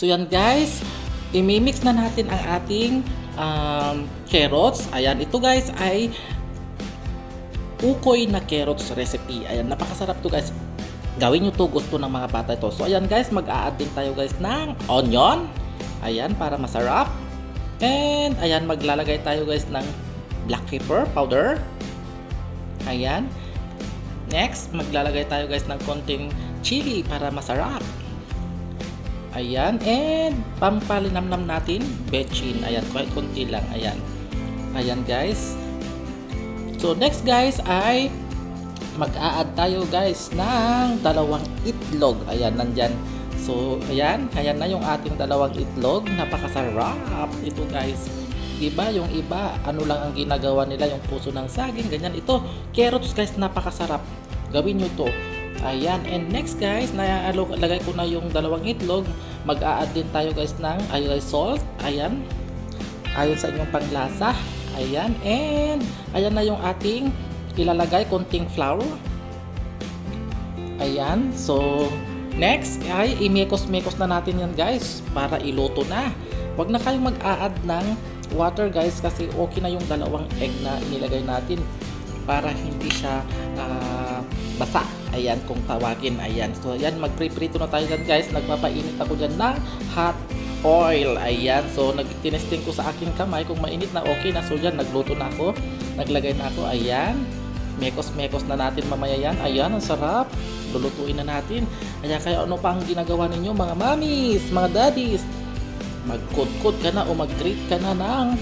So yan guys, imimix na natin ang ating carrots. Ayan, ito guys ay ukoy na carrots recipe. Ayan, napakasarap to guys. Gawin nyo to, gusto ng mga bata ito. So ayan guys, mag-a-add din tayo guys ng onion. Ayan, para masarap. And ayan, maglalagay tayo guys ng black pepper powder. Ayan. Next, maglalagay tayo guys ng konting chili para masarap. Ayan, and pampalinamnam natin, bechin. Ayan, kahit konti lang. Ayan. Ayan guys. So next guys ay mag-a-add tayo guys ng dalawang itlog. Ayan, nandyan. So ayan, ayan na yung ating dalawang itlog. Napakasarap ito guys. Diba yung iba, ano lang ang ginagawa nila, yung puso ng saging, ganyan. Ito, carrots guys, napakasarap. Gawin nyo to. Ayan, and next guys, lagay ko na yung dalawang itlog. Mag-a-add din tayo guys ng salt. Ayan, ayon sa inyong panglasa. Ayan, and ayan na yung ating ilalagay, konting flour. Ayan, so next ay imekos-mekos na natin yan guys para iluto na. Huwag na kayong mag-a-add ng water guys kasi okay na yung dalawang egg na inilagay natin para hindi siya basa. Ayan, kung tawagin. Ayan, so ayan, magpriprito na tayo dyan guys. Nagpapainit ako dyan ng hot oil. Ayan, so nagtinesting ko sa aking kamay kung mainit na, okay na. So dyan, nagluto na ako, naglagay na ako. Ayan, mekos-mekos na natin mamaya yan. Ayan, ang sarap. Lulutuin na natin. Ayan, kaya ano pa ang ginagawa ninyo mga mommies, mga daddies? Magkudkod ka na o mag-grate ka na ng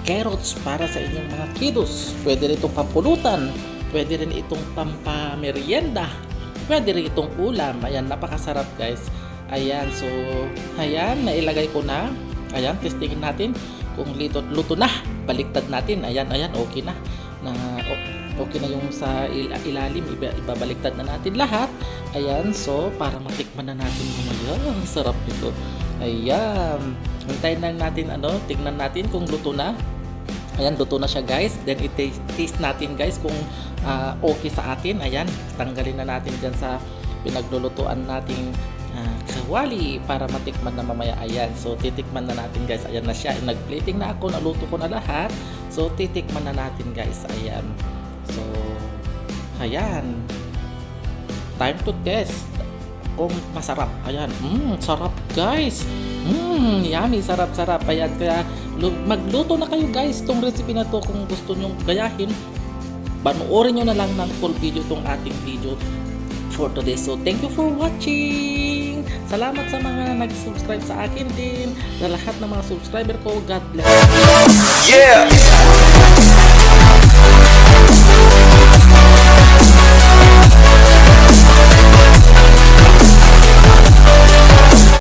carrots para sa inyong mga kiddos. Pwede rin itong pampulutan, pwede rin itong pampamerienda, pwede rin itong ulam. Ayan, napakasarap guys. Ayan, so ayan, nailagay ko na. Ayan, testingin natin kung luto na. Baliktad natin. Ayan, ayan, okay na. Okay na yung sa ilalim. Ibabaliktad na natin lahat. Ayan, so para matikman na natin mamaya. Ang sarap nito. Ayan, hintayin lang natin, tignan natin kung luto na. Ayan, luto na siya guys. Then i-taste natin guys kung okay sa atin. Ayan, tanggalin na natin dyan sa pinaglulutuan nating kawali para matikman na mamaya. Ayan, so titikman na natin guys. Ayan na siya, nag-plating na ako, naluto ko na lahat. So titikman na natin guys. Ayan, so ayan, time to test kung masarap. Ayan, sarap guys. Yummy, sarap-sarap. Ayan, kaya magluto na kayo guys itong recipe na to. Kung gusto nyong gayahin, panoorin nyo na lang ng full video itong ating video for today. So thank you for watching. Salamat sa mga nag-subscribe sa akin din, sa lahat ng mga subscriber ko. God bless. Yeah!